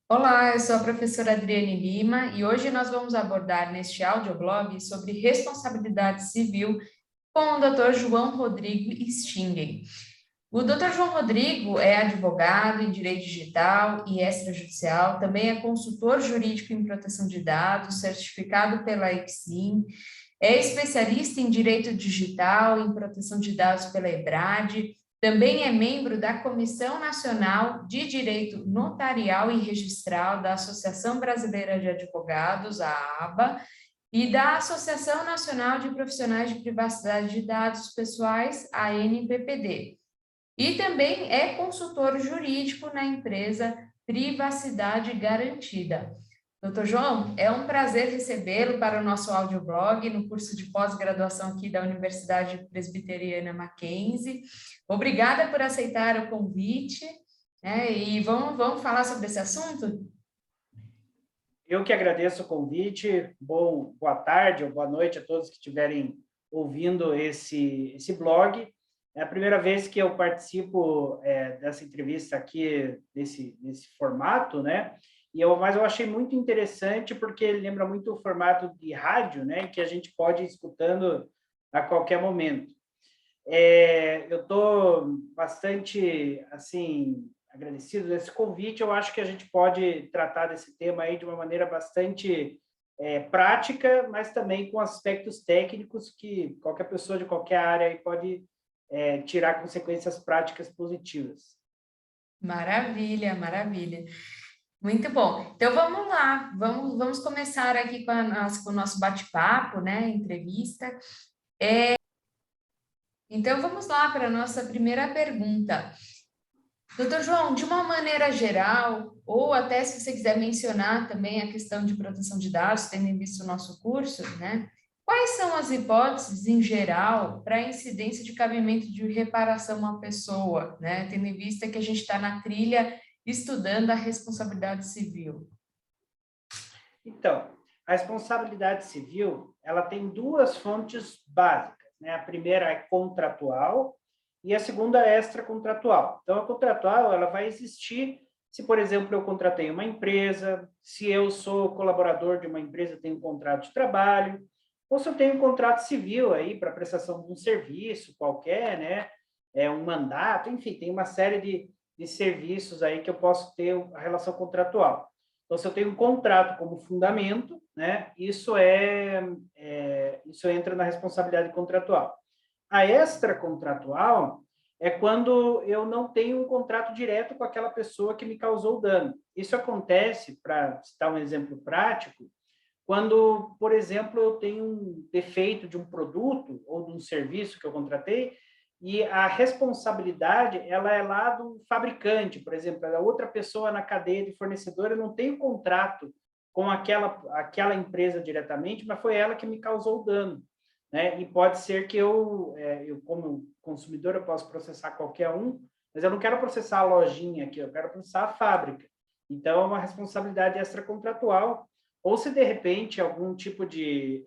Olá, eu sou a professora Adriane Lima e hoje nós vamos abordar neste audioblog sobre responsabilidade civil com o Dr. João Rodrigo Stingen. O Dr. João Rodrigo é advogado em direito digital e extrajudicial, também é consultor jurídico em proteção de dados, certificado pela Exim, é especialista em direito digital, em proteção de dados pela EBRAD, também é membro da Comissão Nacional de Direito Notarial e Registral da Associação Brasileira de Advogados, a ABA, e da Associação Nacional de Profissionais de Privacidade de Dados Pessoais, a ANPPD. E também é consultor jurídico na empresa Privacidade Garantida. Doutor João, é um prazer recebê-lo para o nosso audioblog no curso de pós-graduação aqui da Universidade Presbiteriana Mackenzie. Obrigada por aceitar o convite, né? E vamos falar sobre esse assunto? Eu que agradeço o convite. Boa tarde ou boa noite a todos que estiverem ouvindo esse blog. É a primeira vez que eu participo dessa entrevista aqui, nesse formato, né? Mas eu achei muito interessante porque ele lembra muito o formato de rádio, né? Que a gente pode ir escutando a qualquer momento. Eu estou bastante, assim, agradecido desse convite. Eu acho que a gente pode tratar desse tema aí de uma maneira bastante prática, mas também com aspectos técnicos que qualquer pessoa de qualquer área aí pode tirar consequências práticas positivas. Maravilha, maravilha. Muito bom. Então vamos lá, vamos começar aqui com o nosso bate-papo, né? Entrevista. Então vamos lá para a nossa primeira pergunta. Doutor João, de uma maneira geral, ou até se você quiser mencionar também a questão de proteção de dados, tendo em vista o nosso curso, né? Quais são as hipóteses, em geral, para a incidência de cabimento de reparação a uma pessoa, né? Tendo em vista que a gente está na trilha estudando a responsabilidade civil. Então, a responsabilidade civil, ela tem duas fontes básicas, né? A primeira é contratual e a segunda é extracontratual. Então, a contratual, ela vai existir se, por exemplo, eu contratei uma empresa, se eu sou colaborador de uma empresa, tenho um contrato de trabalho, ou se eu tenho um contrato civil aí para prestação de um serviço qualquer, né? Um mandato, enfim, tem uma série de serviços aí que eu posso ter a relação contratual. Então, se eu tenho um contrato como fundamento, né, isso entra na responsabilidade contratual. A extracontratual é quando eu não tenho um contrato direto com aquela pessoa que me causou o dano. Isso acontece, para citar um exemplo prático, quando, por exemplo, eu tenho um defeito de um produto ou de um serviço que eu contratei e a responsabilidade ela é lá do fabricante, por exemplo, a outra pessoa na cadeia de fornecedora não tem um contrato com aquela empresa diretamente, mas foi ela que me causou o dano, né? E pode ser que eu como consumidor, eu posso processar qualquer um, mas eu não quero processar a lojinha aqui, eu quero processar a fábrica. Então, é uma responsabilidade extracontratual, ou se de repente algum tipo de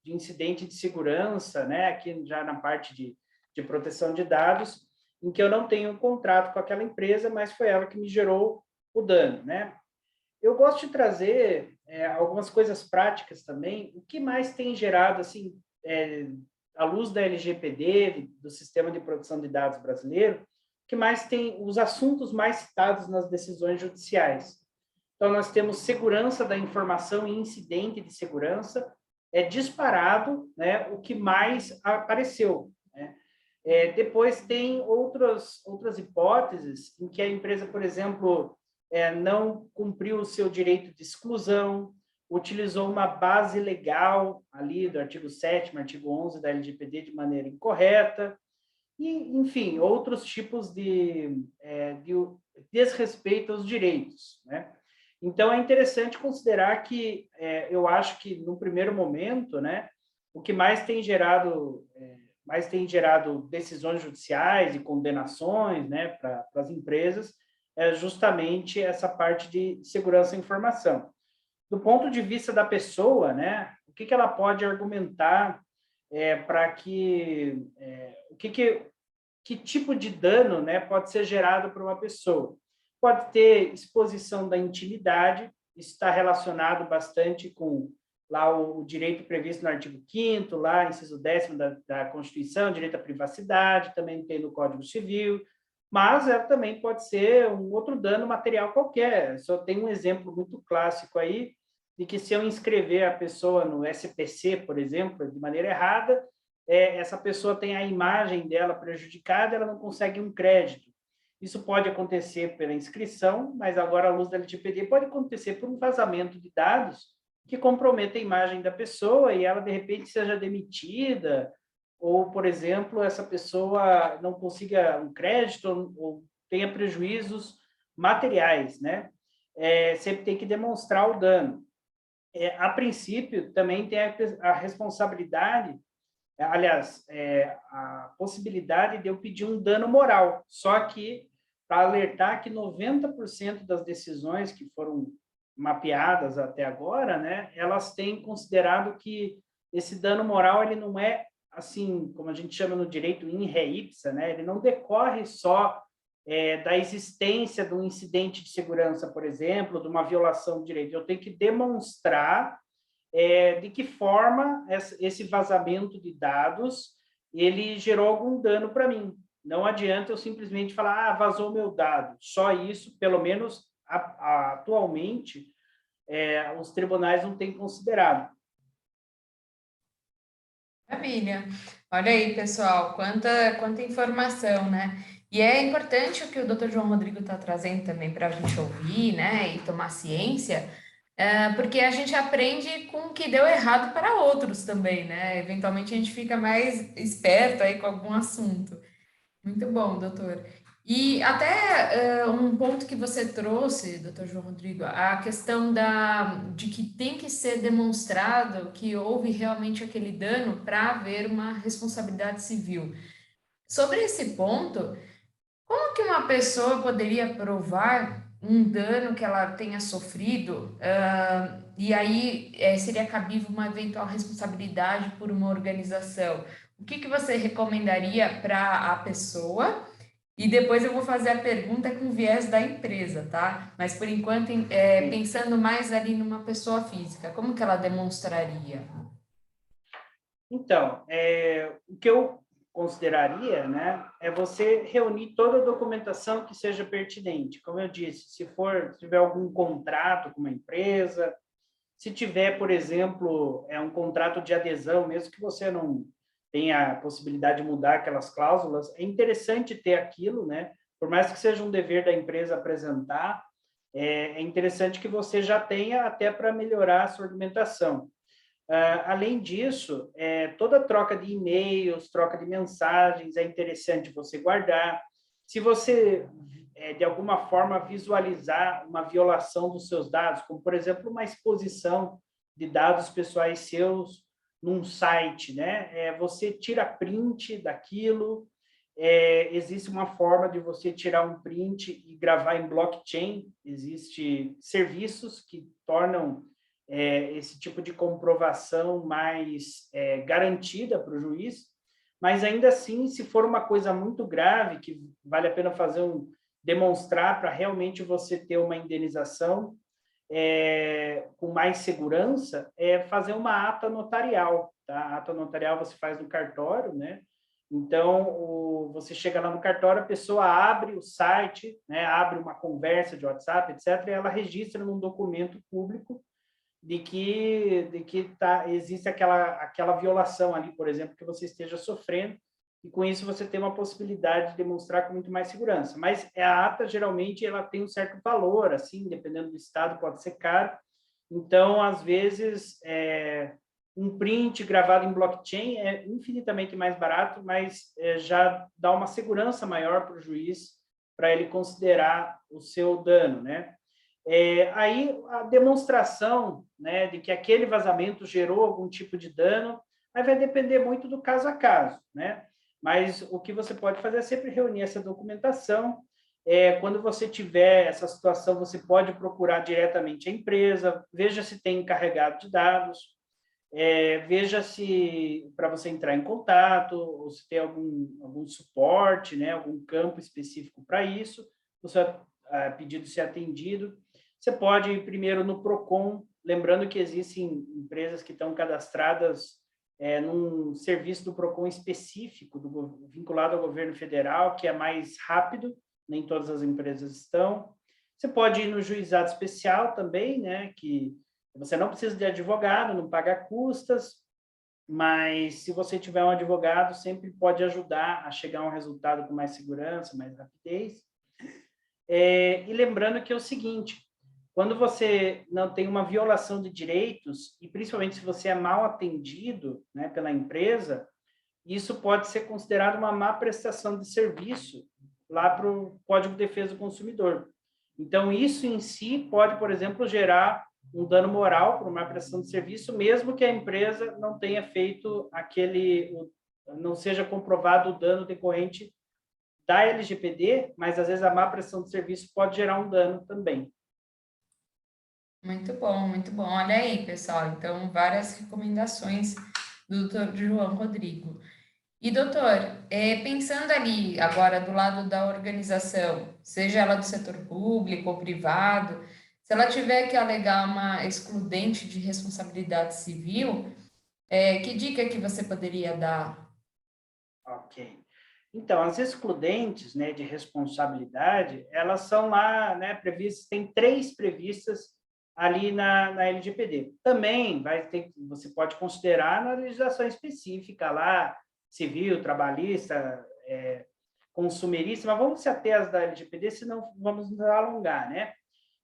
incidente de segurança, né? Aqui já na parte de proteção de dados, em que eu não tenho um contrato com aquela empresa, mas foi ela que me gerou o dano, né? Eu gosto de trazer algumas coisas práticas também. O que mais tem gerado, assim, à luz da LGPD, do Sistema de Proteção de Dados brasileiro, que mais tem os assuntos mais citados nas decisões judiciais. Então, nós temos segurança da informação e incidente de segurança, disparado, né, o que mais apareceu, né? Depois tem outras hipóteses em que a empresa, por exemplo, não cumpriu o seu direito de exclusão, utilizou uma base legal ali do artigo 7º, artigo 11 da LGPD de maneira incorreta, e, enfim, outros tipos de desrespeito aos direitos, né? Então, é interessante considerar que eu acho que, no primeiro momento, né, o que mais tem gerado decisões judiciais e condenações, né, para as empresas é justamente essa parte de segurança da informação. Do ponto de vista da pessoa, né, o que ela pode argumentar para que tipo de dano, né, pode ser gerado para uma pessoa. pode ter exposição da intimidade, isso está relacionado bastante com lá o direito previsto no artigo 5º, lá, inciso 10º da Constituição, direito à privacidade, também tem no Código Civil, mas também pode ser um outro dano material qualquer. Só tem um exemplo muito clássico aí, de que se eu inscrever a pessoa no SPC, por exemplo, de maneira errada, essa pessoa tem a imagem dela prejudicada, ela não consegue um crédito. Isso pode acontecer pela inscrição, mas agora, à luz da LGPD, pode acontecer por um vazamento de dados que comprometa a imagem da pessoa e ela, de repente, seja demitida, ou, por exemplo, essa pessoa não consiga um crédito ou tenha prejuízos materiais, né? Sempre tem que demonstrar o dano. A princípio, também tem a responsabilidade, aliás, a possibilidade de eu pedir um dano moral, só que para alertar que 90% das decisões que foram mapeadas até agora, né, elas têm considerado que esse dano moral ele não é assim, como a gente chama no direito in re ipsa, né, ele não decorre só da existência de um incidente de segurança, por exemplo, de uma violação de direito. Eu tenho que demonstrar de que forma esse vazamento de dados ele gerou algum dano para mim. Não adianta eu simplesmente falar, vazou meu dado. Só isso, pelo menos atualmente, os tribunais não têm considerado. Maravilha. Olha aí, pessoal, quanta informação, né? E é importante o que o Dr. João Rodrigo está trazendo também para a gente ouvir, né? E tomar ciência, porque a gente aprende com o que deu errado para outros também, né? Eventualmente a gente fica mais esperto aí com algum assunto. Muito bom, doutor. E até um ponto que você trouxe, doutor João Rodrigo, a questão de que tem que ser demonstrado que houve realmente aquele dano para haver uma responsabilidade civil. Sobre esse ponto, como que uma pessoa poderia provar um dano que ela tenha sofrido, e aí seria cabível uma eventual responsabilidade por uma organização? O que que você recomendaria para a pessoa? E depois eu vou fazer a pergunta com viés da empresa, tá? Mas por enquanto, pensando mais ali numa pessoa física, como que ela demonstraria? Então, o que eu consideraria, né, é você reunir toda a documentação que seja pertinente. Como eu disse, se tiver algum contrato com uma empresa, se tiver, por exemplo, um contrato de adesão, mesmo que você não tenha a possibilidade de mudar aquelas cláusulas, é interessante ter aquilo, né? Por mais que seja um dever da empresa apresentar, é interessante que você já tenha até para melhorar a sua argumentação. Além disso, toda troca de e-mails, troca de mensagens, é interessante você guardar. Se você, de alguma forma, visualizar uma violação dos seus dados, como, por exemplo, uma exposição de dados pessoais seus num site, né? Você tira print daquilo, existe uma forma de você tirar um print e gravar em blockchain, existem serviços que tornam esse tipo de comprovação mais garantida para o juiz, mas ainda assim, se for uma coisa muito grave, que vale a pena demonstrar para realmente você ter uma indenização com mais segurança, fazer uma ata notarial. Tá? A ata notarial você faz no cartório, né? Então, você chega lá no cartório, a pessoa abre o site, né? Abre uma conversa de WhatsApp, etc., e ela registra num documento público de que existe aquela violação ali, por exemplo, que você esteja sofrendo, e com isso você tem uma possibilidade de demonstrar com muito mais segurança. Mas a ata, geralmente, ela tem um certo valor, assim, dependendo do estado, pode ser caro. Então, às vezes, um print gravado em blockchain é infinitamente mais barato, mas já dá uma segurança maior para o juiz, para ele considerar o seu dano, né? Aí a demonstração, né, de que aquele vazamento gerou algum tipo de dano, aí vai depender muito do caso a caso, né? Mas o que você pode fazer é sempre reunir essa documentação. Quando você tiver essa situação, você pode procurar diretamente a empresa, veja se tem encarregado de dados, veja se para você entrar em contato, ou se tem algum suporte, né, algum campo específico para isso. Você pedido ser atendido, você pode ir primeiro no PROCON, lembrando que existem empresas que estão cadastradas num serviço do PROCON específico, vinculado ao governo federal, que é mais rápido, nem todas as empresas estão. Você pode ir no juizado especial também, né, que você não precisa de advogado, não paga custas, mas se você tiver um advogado, sempre pode ajudar a chegar a um resultado com mais segurança, mais rapidez. E lembrando que é o seguinte, quando você não tem uma violação de direitos, e principalmente se você é mal atendido, né, pela empresa, isso pode ser considerado uma má prestação de serviço lá para o Código de Defesa do Consumidor. Então, isso em si pode, por exemplo, gerar um dano moral por uma prestação de serviço, mesmo que a empresa não tenha feito não seja comprovado o dano decorrente da LGPD, mas às vezes a má prestação de serviço pode gerar um dano também. Muito bom, muito bom. Olha aí, pessoal. Então, várias recomendações do Dr. João Rodrigo. E, doutor, pensando ali agora do lado da organização, seja ela do setor público ou privado, se ela tiver que alegar uma excludente de responsabilidade civil, que dica que você poderia dar? Ok. Então, as excludentes, né, de responsabilidade, elas são lá, né, previstas, tem 3 previstas ali na LGPD. Também você pode considerar na legislação específica lá, civil, trabalhista, consumerista, mas vamos se ater às da LGPD, senão vamos nos alongar, né?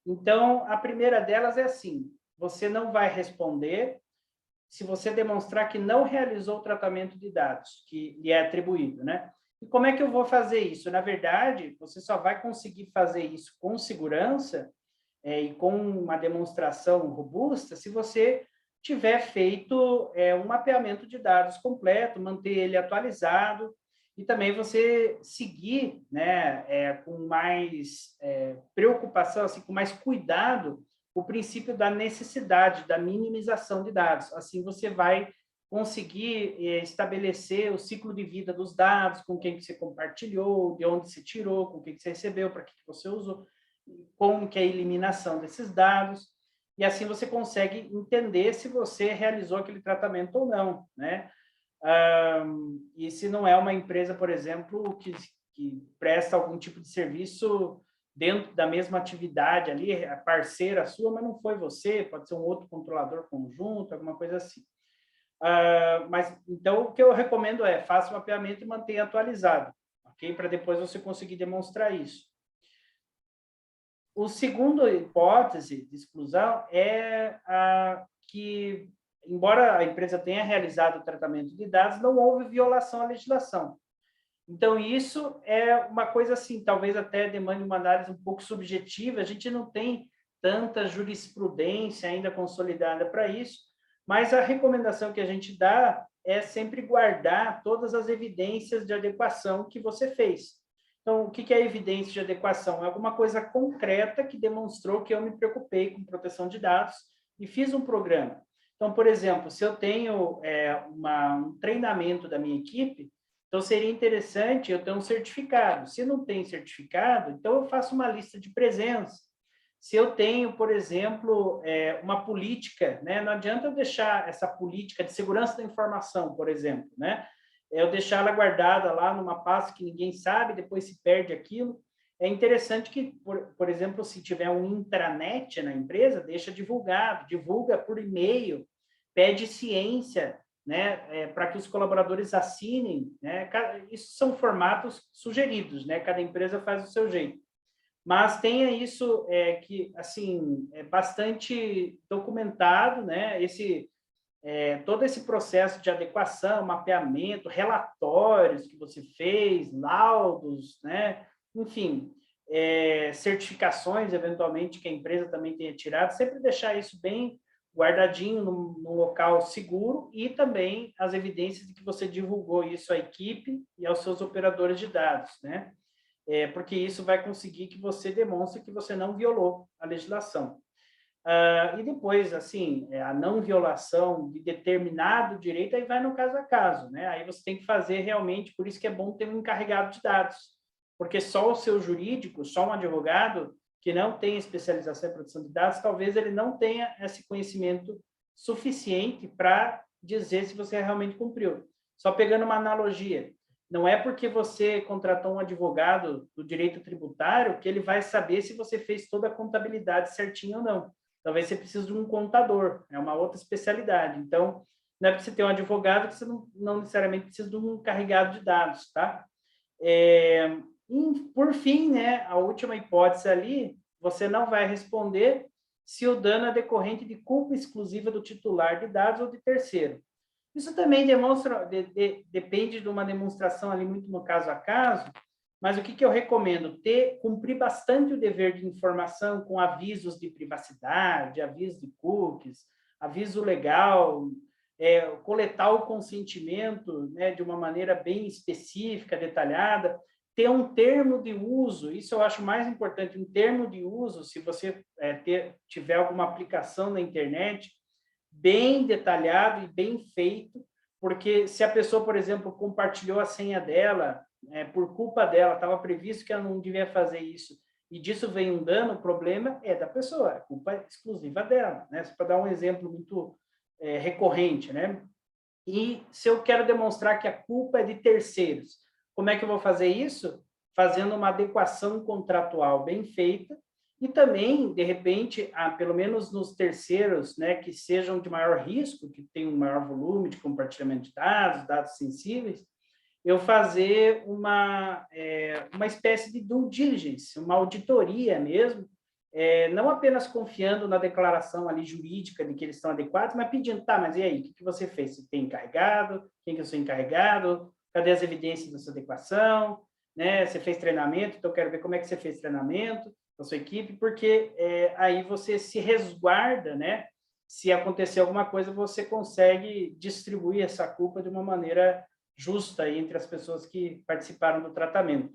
Então, a primeira delas é assim, você não vai responder se você demonstrar que não realizou o tratamento de dados que lhe é atribuído, né? E como é que eu vou fazer isso? Na verdade, você só vai conseguir fazer isso com segurança e com uma demonstração robusta se você tiver feito um mapeamento de dados completo, manter ele atualizado e também você seguir, né, com mais preocupação, assim, com mais cuidado, o princípio da necessidade, da minimização de dados. Assim, você vai conseguir estabelecer o ciclo de vida dos dados, com quem que você compartilhou, de onde você tirou, com quem que você recebeu, para que você usou, como que é a eliminação desses dados, e assim você consegue entender se você realizou aquele tratamento ou não, né? E se não é uma empresa, por exemplo, que presta algum tipo de serviço dentro da mesma atividade ali, a parceira sua, mas não foi você, pode ser um outro controlador conjunto, alguma coisa assim. Mas, então, o que eu recomendo é, faça o mapeamento e mantenha atualizado, ok? Para depois você conseguir demonstrar isso. O segundo hipótese de exclusão é que, embora a empresa tenha realizado o tratamento de dados, não houve violação à legislação. Então, isso é uma coisa assim, talvez até demande uma análise um pouco subjetiva, a gente não tem tanta jurisprudência ainda consolidada para isso, mas a recomendação que a gente dá é sempre guardar todas as evidências de adequação que você fez. Então, o que é evidência de adequação? É alguma coisa concreta que demonstrou que eu me preocupei com proteção de dados e fiz um programa. Então, por exemplo, se eu tenho um treinamento da minha equipe, então seria interessante eu ter um certificado. Se não tem certificado, então eu faço uma lista de presença. Se eu tenho, por exemplo, uma política, né? Não adianta eu deixar essa política de segurança da informação, por exemplo, né? Eu deixar ela guardada lá numa pasta que ninguém sabe, depois se perde aquilo. É interessante que, por exemplo, se tiver um intranet na empresa, deixa divulgado, divulga por e-mail, pede ciência, né, para que os colaboradores assinem, né? Isso são formatos sugeridos, né? Cada empresa faz do seu jeito. Mas tenha isso que, assim, é bastante documentado, né? Todo esse processo de adequação, mapeamento, relatórios que você fez, laudos, né? Enfim, certificações, eventualmente, que a empresa também tenha tirado, sempre deixar isso bem guardadinho num local seguro e também as evidências de que você divulgou isso à equipe e aos seus operadores de dados, né? Porque isso vai conseguir que você demonstre que você não violou a legislação. E depois, assim, a não violação de determinado direito, aí vai no caso a caso, né? Aí você tem que fazer realmente, por isso que é bom ter um encarregado de dados, porque só o seu jurídico, só um advogado que não tem especialização em proteção de dados, talvez ele não tenha esse conhecimento suficiente para dizer se você realmente cumpriu. Só pegando uma analogia, não é porque você contratou um advogado do direito tributário que ele vai saber se você fez toda a contabilidade certinho ou não. Talvez você precise de um contador, é uma outra especialidade. Então, não é porque você tem um advogado que você não necessariamente precisa de um encarregado de dados, tá? Por fim, né, a última hipótese ali, você não vai responder se o dano é decorrente de culpa exclusiva do titular de dados ou de terceiro. Isso também demonstra, depende de uma demonstração ali muito no caso a caso, mas o que eu recomendo? Cumprir bastante o dever de informação com avisos de privacidade, aviso de cookies, aviso legal, coletar o consentimento, né, de uma maneira bem específica, detalhada, ter um termo de uso, isso eu acho mais importante, um termo de uso, se você tiver alguma aplicação na internet, bem detalhado e bem feito, porque se a pessoa, por exemplo, compartilhou a senha dela, por culpa dela, estava previsto que ela não devia fazer isso, e disso vem um dano, o problema é da pessoa, a culpa é exclusiva dela, né? Só para dar um exemplo muito recorrente, né? E se eu quero demonstrar que a culpa é de terceiros, como é que eu vou fazer isso? Fazendo uma adequação contratual bem feita e também, de repente, pelo menos nos terceiros, né, que sejam de maior risco, que tenham um maior volume de compartilhamento de dados, dados sensíveis, eu fazer uma espécie de due diligence, uma auditoria mesmo, não apenas confiando na declaração ali jurídica de que eles estão adequados, mas pedindo, tá, mas e aí, o que você fez? Você tem encarregado? Quem que é o seu encarregado? Cadê as evidências da sua adequação? Né? Você fez treinamento? Então, eu quero ver como é que você fez treinamento da sua equipe, porque aí você se resguarda, né? Se acontecer alguma coisa, você consegue distribuir essa culpa de uma maneira justa entre as pessoas que participaram do tratamento.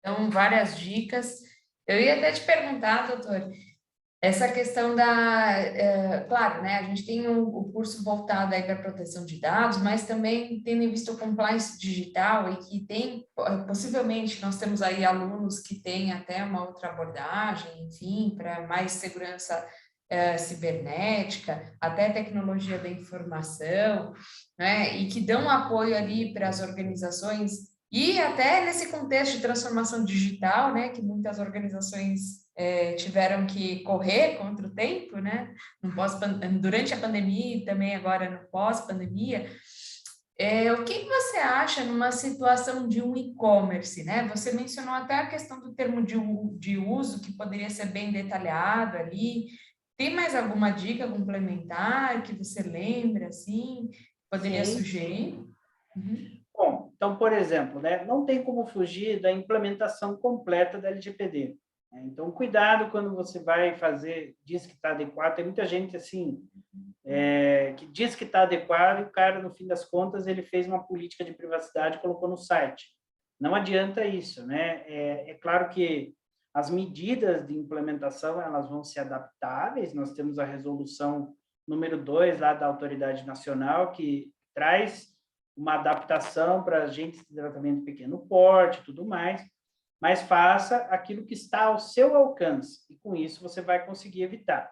Então, várias dicas. Eu ia até te perguntar, doutor, essa questão claro, né? A gente tem o curso voltado aí para proteção de dados, mas também tendo em vista o compliance digital e que tem, possivelmente, nós temos aí alunos que têm até uma outra abordagem, enfim, para mais segurança cibernética, até tecnologia da informação, né? E que dão apoio ali para as organizações e até nesse contexto de transformação digital, né? Que muitas organizações tiveram que correr contra o tempo, né? Durante a pandemia e também agora no pós-pandemia. O que você acha numa situação de um e-commerce, né? Você mencionou até a questão do termo de uso, que poderia ser bem detalhado ali. Tem mais alguma dica complementar que você lembra, assim, poderia sugerir? Uhum. Bom, então, por exemplo, né, não tem como fugir da implementação completa da LGPD. Então, cuidado quando você vai diz que está adequado. Tem muita gente, assim, que diz que está adequado e o cara, no fim das contas, ele fez uma política de privacidade e colocou no site. Não adianta isso, né? É claro que as medidas de implementação, elas vão ser adaptáveis. Nós temos a resolução número 2 lá da Autoridade Nacional, que traz uma adaptação para agentes de tratamento de pequeno porte e tudo mais, mas faça aquilo que está ao seu alcance, e com isso você vai conseguir evitar.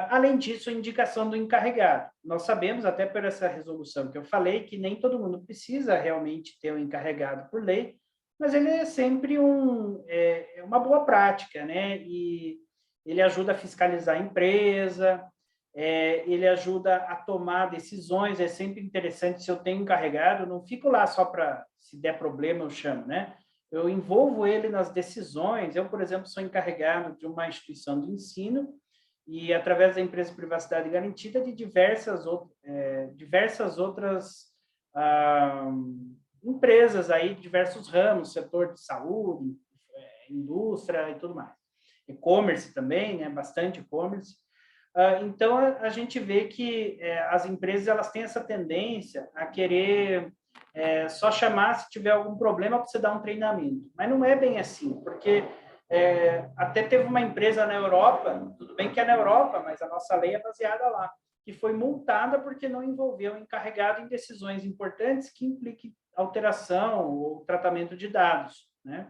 Além disso, a indicação do encarregado. Nós sabemos, até por essa resolução que eu falei, que nem todo mundo precisa realmente ter um encarregado por lei, mas ele é sempre uma boa prática, né? E ele ajuda a fiscalizar a empresa, ele ajuda a tomar decisões, é sempre interessante. Se eu tenho encarregado, não fico lá só para, se der problema, eu chamo, né? Eu envolvo ele nas decisões. Eu, por exemplo, sou encarregado de uma instituição de ensino e, através da empresa Privacidade Garantida, de diversas outras empresas aí, diversos ramos, setor de saúde, indústria e tudo mais. E-commerce também, né? Bastante e-commerce. Então, a gente vê que as empresas elas têm essa tendência a querer só chamar se tiver algum problema para você dar um treinamento. Mas não é bem assim, porque até teve uma empresa na Europa, tudo bem que é na Europa, mas a nossa lei é baseada lá, que foi multada porque não envolveu o encarregado em decisões importantes que impliquem alteração ou tratamento de dados, né?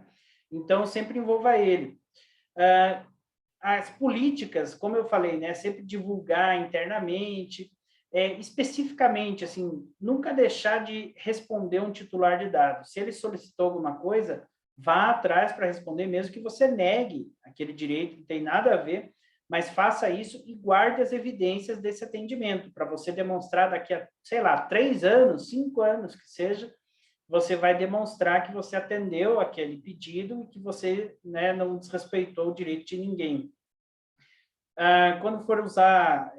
Então, sempre envolva ele. As políticas, como eu falei, né, sempre divulgar internamente, especificamente, assim, nunca deixar de responder um titular de dados. Se ele solicitou alguma coisa, vá atrás para responder, mesmo que você negue aquele direito, não tem nada a ver, mas faça isso e guarde as evidências desse atendimento, para você demonstrar daqui a, sei lá, 3 anos, 5 anos que seja, você vai demonstrar que você atendeu aquele pedido e que você, né, não desrespeitou o direito de ninguém. Quando for usar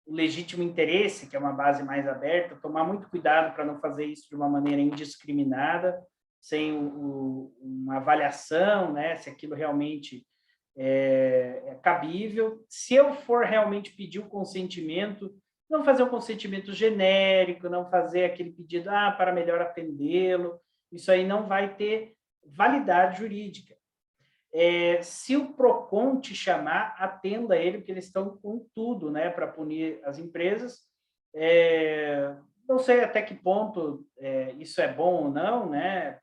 o legítimo interesse, que é uma base mais aberta, tomar muito cuidado para não fazer isso de uma maneira indiscriminada, sem uma avaliação, né, se aquilo realmente é cabível. Se eu for realmente pedir o consentimento, não fazer um consentimento genérico, não fazer aquele pedido para melhor atendê-lo, isso aí não vai ter validade jurídica. Se o PROCON te chamar, atenda ele, porque eles estão com tudo, né, para punir as empresas. Não sei até que ponto isso é bom ou não, né?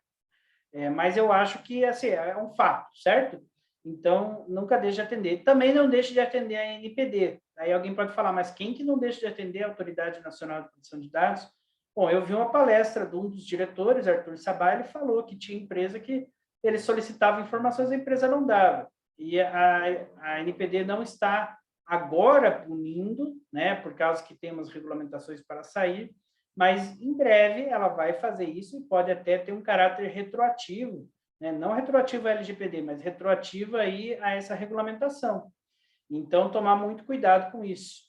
Mas eu acho que assim, é um fato, certo? Então, nunca deixe de atender. Também não deixe de atender a NPD. Aí alguém pode falar, mas quem que não deixa de atender a Autoridade Nacional de Proteção de Dados? Bom, eu vi uma palestra de um dos diretores, Arthur Sabá, ele falou que tinha empresa que ele solicitava informações, a empresa não dava. E a NPD não está agora punindo, né, por causa que temos regulamentações para sair, mas em breve ela vai fazer isso e pode até ter um caráter retroativo, né? Não retroativo à LGPD, mas retroativo aí a essa regulamentação. Então, tomar muito cuidado com isso.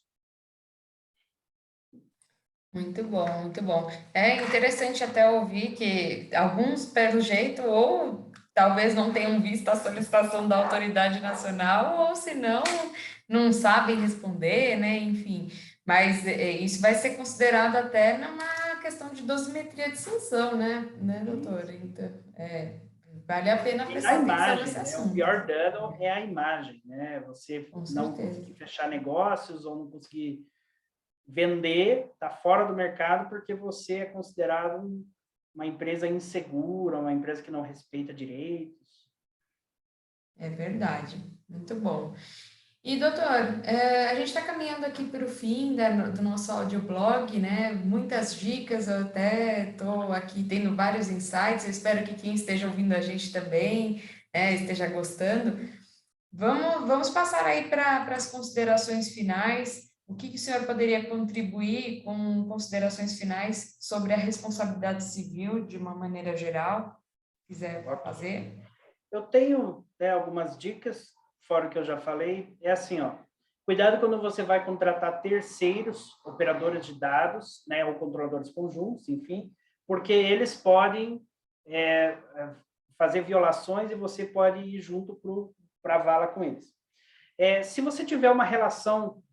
Muito bom, muito bom. É interessante até ouvir que alguns, pelo jeito, ou talvez não tenham visto a solicitação da autoridade nacional, ou se não, não sabem responder, né? Enfim, mas isso vai ser considerado até numa questão de dosimetria de sanção, né, doutor? Então, vale a pena E a prestar atenção nesse imagem, né? O assunto. pior dano é a imagem, né? Você Com não certeza. conseguir fechar negócios ou não conseguir vender, está fora do mercado porque você é considerado uma empresa insegura, uma empresa que não respeita direitos. É verdade. Muito bom. E, doutor, a gente está caminhando aqui para o fim do nosso audioblog, né? Muitas dicas, eu até estou aqui tendo vários insights, eu espero que quem esteja ouvindo a gente também, né, esteja gostando. Vamos passar aí para as considerações finais. O que o senhor poderia contribuir com considerações finais sobre a responsabilidade civil de uma maneira geral? Quiser fazer? Eu tenho, né, algumas dicas, fora o que eu já falei, é assim, ó, cuidado quando você vai contratar terceiros, operadores de dados, né, ou controladores conjuntos, enfim, porque eles podem fazer violações e você pode ir junto para a vala com eles. Se você tiver uma relação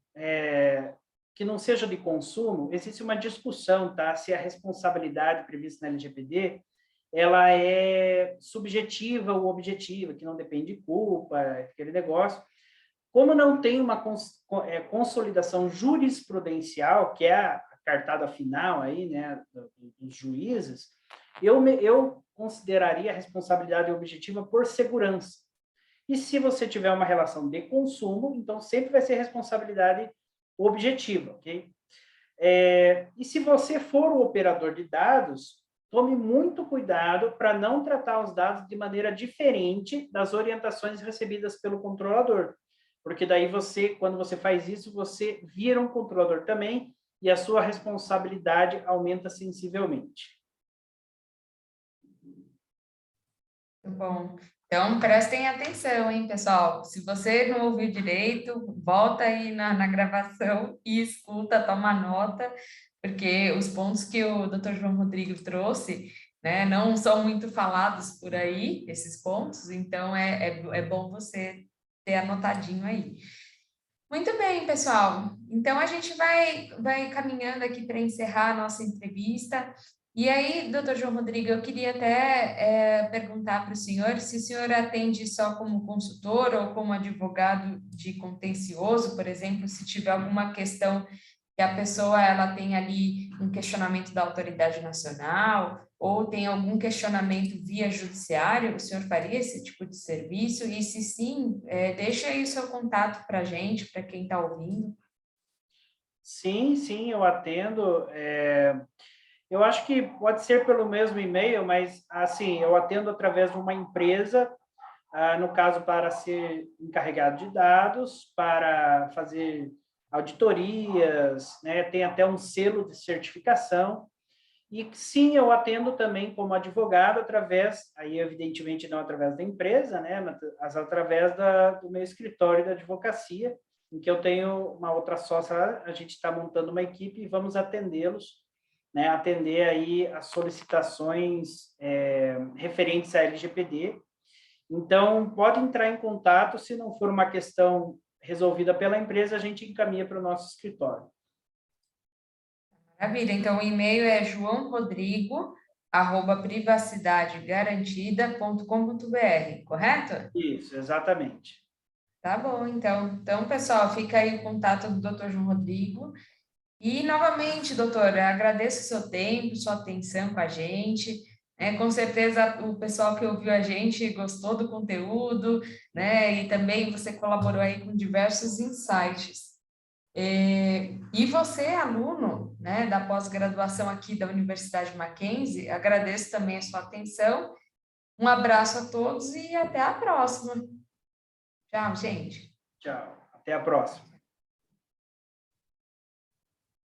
que não seja de consumo, existe uma discussão, tá? Se a responsabilidade prevista na LGPD ela é subjetiva ou objetiva, que não depende de culpa, aquele negócio. Como não tem uma consolidação jurisprudencial, que é a cartada final aí, né, dos juízes, eu consideraria a responsabilidade objetiva por segurança. E se você tiver uma relação de consumo, então sempre vai ser responsabilidade objetiva, ok? E se você for o operador de dados, tome muito cuidado para não tratar os dados de maneira diferente das orientações recebidas pelo controlador. Porque daí você, quando você faz isso, você vira um controlador também e a sua responsabilidade aumenta sensivelmente. Muito bom. Então, prestem atenção, hein, pessoal? Se você não ouviu direito, volta aí na gravação e escuta, toma nota, porque os pontos que o Dr. João Rodrigo trouxe, né, não são muito falados por aí, esses pontos, então é bom você ter anotadinho aí. Muito bem, pessoal. Então, a gente vai caminhando aqui para encerrar a nossa entrevista. E aí, doutor João Rodrigo, eu queria até perguntar para o senhor atende só como consultor ou como advogado de contencioso, por exemplo, se tiver alguma questão que a pessoa ela tem ali um questionamento da autoridade nacional ou tem algum questionamento via judiciário, o senhor faria esse tipo de serviço? E se sim, deixa aí o seu contato para a gente, para quem está ouvindo. Sim, sim, eu atendo. Eu acho que pode ser pelo mesmo e-mail, mas assim, eu atendo através de uma empresa, no caso, para ser encarregado de dados, para fazer auditorias, né? Tem até um selo de certificação. E sim, eu atendo também como advogado através, aí evidentemente não através da empresa, né, mas através do meu escritório da advocacia, em que eu tenho uma outra sócia, a gente está montando uma equipe e vamos atendê-los, né, atender aí as solicitações referentes à LGPD. Então, pode entrar em contato, se não for uma questão resolvida pela empresa, a gente encaminha para o nosso escritório. Maravilha. Então, o e-mail é joãorodrigo@privacidadegarantida.com.br, correto? Isso, exatamente. Tá bom, então. Então, pessoal, fica aí o contato do Dr. João Rodrigo. E, novamente, doutor, eu agradeço o seu tempo, sua atenção com a gente. Com certeza, o pessoal que ouviu a gente gostou do conteúdo, né? E também você colaborou aí com diversos insights. E você, aluno, né, da pós-graduação aqui da Universidade Mackenzie, agradeço também a sua atenção. Um abraço a todos e até a próxima. Tchau, gente. Tchau. Até a próxima.